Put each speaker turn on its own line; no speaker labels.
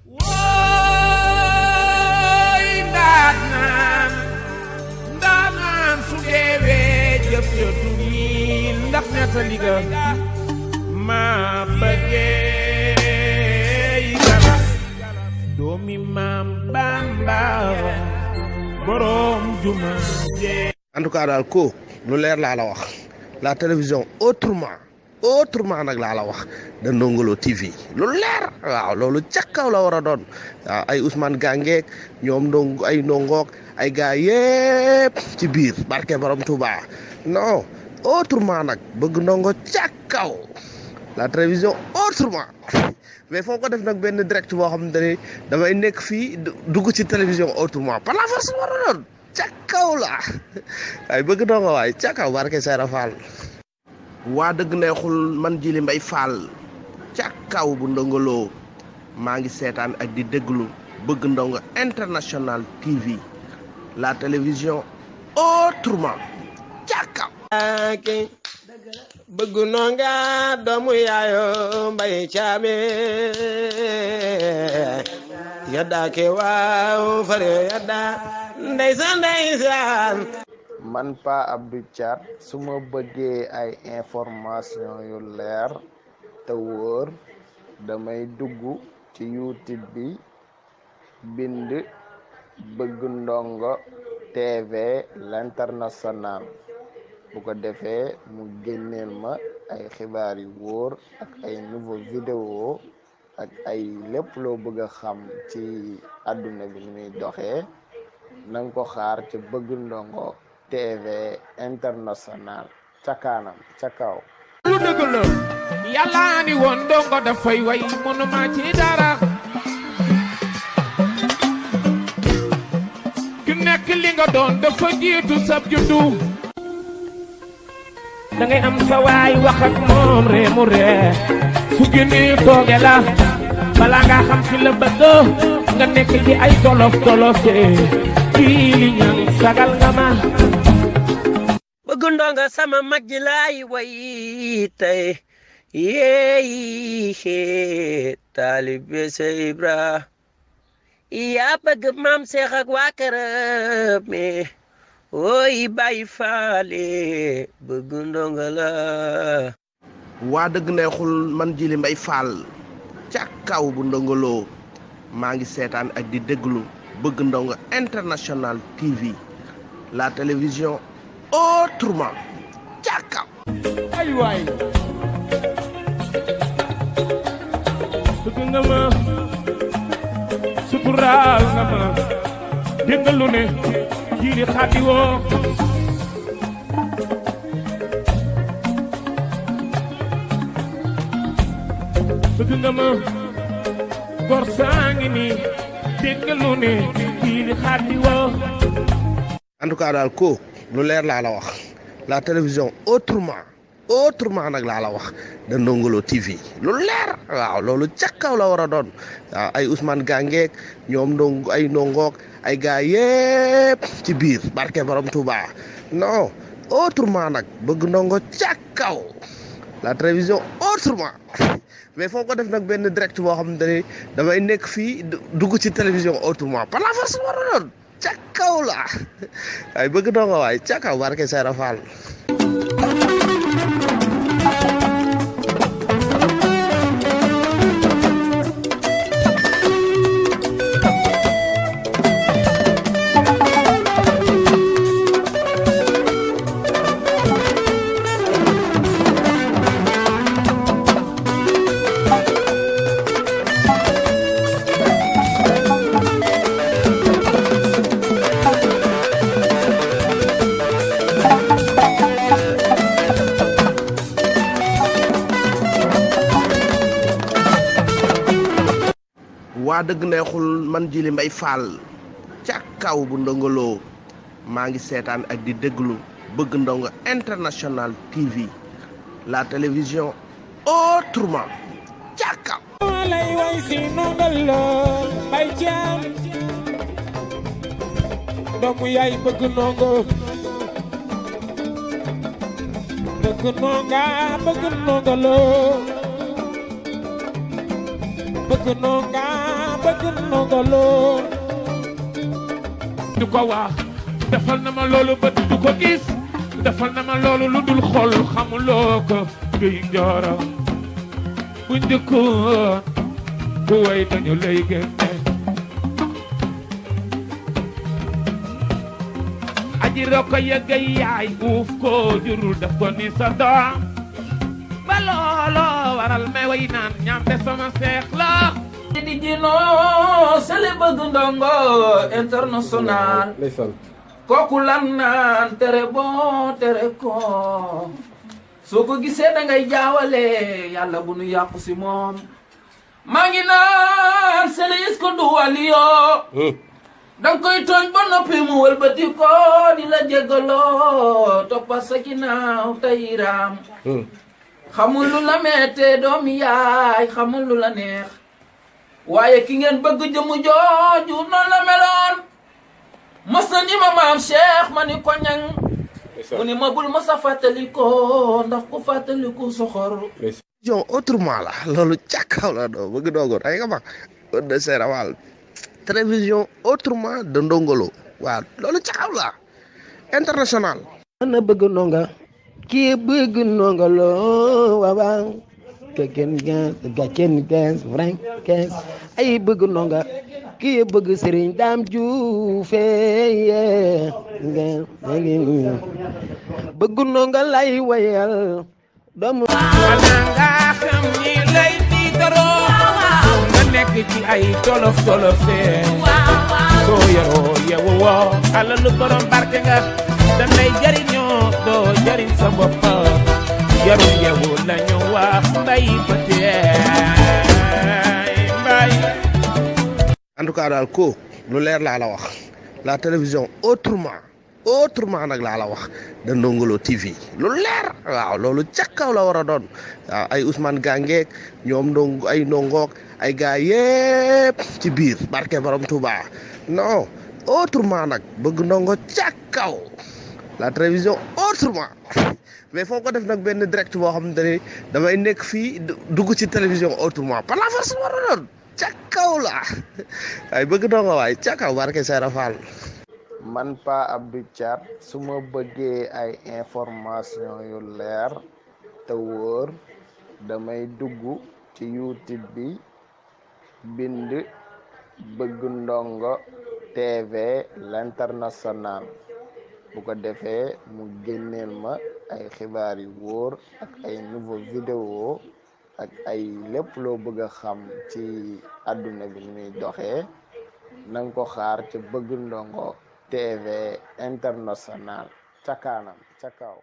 wooy ndaanaan su deewee jëf ya tuuti ndax nettali ga maa bëggee galas doomi maam Bamba borom juma jee.
En tout cas daal ko lu leer laa la wax la télévision autrement nag laa la wax da Ndongo Lo TV lu leer waaw loolu ca kaw la war a doon waaw ay Ousmane Gangeek ñoom ay ndongook ay gars yépp ci biir barke borom Touba non autrement nag bëgg ndongo ca kaw la télévision autrement mais foo ko def nag benn direct boo xamante ni damay nekk fii dugg ci télévision autrement par la force war a doon ca kaw la ay bëgg ndongo waay ca kaw barke Seera Fall waa dëgg neexul man Djily Mbaye Fall ca kaw bu Ndongo Lo maa ngi seetaan ak di déglu bëgg ndongo international TV la télévision autrement ca kaw.
bëgg ndonga doomu yaayo Mbaye Caame yadda ke waaw fare yadda ndeysaan
man Pa Abdou Thiat su ma bëggee ay information yu leer te wóor damay dugg ci YouTube bi bind bëgg ndongo TV l'international bu ko defee mu génneel ma ay xibaar yu wóor ak ay nouveau vidéo ak ay lépp loo bëgg a xam ci àdduna bi ni muy doxee nanga ko xaar ci bëgg ndongo TV international ca kanam ca kaw.
lu dëgg la yàlla ni woon ndongo dafay way mënuma ci dara ku nekk li nga doon dafa jiitu sab juddu da ngay am sa waay wax ak moom ree mu ree su génnee tooge la bala nga xam fi la bëgg nga nekk ci ay tolof kii li ñaan sagal nga ma
bëgg ndonga sama mag ji laay way tey yeey taalibe Seex Ibra yaa bëgg maam Seex ak waa këram me ooy Baay Faale bëgg ndonga la
waa dëgg neexul man Djily Mbaye Fall ca kaw bu Ndongo Lo maa ngi seetaan ak di déglu bëgg ndongo international TV la télévision autrement ca kaw.
ay waay bëgg nga ma suturaal nga ma dégg lu ne Djily xaati woo bëgg nga ma gor saa ngi ni dégg lu ne Djily xaati woo.
En tout cas daal ko lu leer laa la wax la télévision autrement nag laa la wax da Ndongo Lo TV lu leer waaw loolu ca kaw la war a doon waaw ay Ousmane Gangeek ñoom ay ndongook ay gars yépp ci biir barke borom Touba non autrement nag bëgg ndongo ca kaw la télévision autrement mais foo ko def nag benn direct boo xamante ni damay nekk fii dugg ci télévision autrement par la force war a doon ca kaw la ay bëgg ndongo waay ca kaw barke Seera Fall. waa dëgg neexul man Djily Mbaye Fall ca kaw bu Ndongo Lo maa ngi seetaan ak di déglu bëgg ndongo international TV la télévision autrement ca kaw.
lay way si Ndongo Lo Mbaye Caam doomu yaay bëgg ndongo bëgg Ndongo Lo bëgg ndonga bëgg Ndongo Lo du ko wax defal na ma loolu bët du ko gis defal na ma loolu lu dul xol xamuloo ko guy njooro bu njëkkoon bu way dañu lay génne aji roko yëgga yaay uuf ko jurul def ko ni sa doom ba loolo waral may way naan ñambe sama seex la
di jino sele bëgg Ndongo international kooku lan naan tere bon tere ko soo ko gisee da ngay jaawale yàlla bu nu yàqu si moom maa ngi naan sele is ko du waliyo danga koy tooñ ba noppi mu wëlbati ko di la jégaloo toppa sa ginnaaw tayiraam xamul lu la meete doomi yaay xamul lu la neex waaye ki ngeen bëgg jëmu jooju noonu la meloon mos na ni ma maam Cheikh ma ni ko ñang mu ni ma bul mos a fàttaliko ndax ku fàttaliku soxor
vision autrement la loolu càkkaw la doo bëgg Ndongo ay nga mag de Serawal télévision autrement de Ndongo Lo waaw loolu càkkaw la international
ana bëgg Ndongo kii bëgg Ndongo Lo waaw kenn gens vrai gens ay bëgg Ndongo kii bëgg Serigne Dame Diouf bëgg Ndongo lay wayal doomu
wala nga xam ni lay tiitaroo nga nekk ci ay tolof tolof soo yaroo yewu woo alalu borom barke nga danay jariñoo doo jariñ sa bopp yaru yewu lañu wax mbay bëteey mbay
en tout cas daal ko lu leer laa la wax la télévision autrement nag laa la wax de Ndongo Lo TV lu leer waaw loolu ca kaw la war a doon waaw ay Ousmane Gangeek ñoom ndongo ay ndongook ay gars yépp ci biir barke borom Touba non autrement nag bëgg Ndongo ca kaw la télévision autrement mais foo ko def nag benn direct boo xamante ni damay nekk fii dugg ci télévision autrement par la force war a doon ca kaw la ay bëgg Ndongo waay ca kaw barke Seera Fall
man Pa Abdou Thiat su ma bëggee ay information yu leer te wóor damay dugg ci YouTube bi bind bëgg Ndongo TV l'international bu ko defee mu génneel ma ay xibaar yu wóor ak ay nouveau vidéo ak ay lépp loo bëgg a xam ci àdduna bi ni muy doxee nanga ko xaar ci bëgg Ndongo TV international ca kanam ca kaw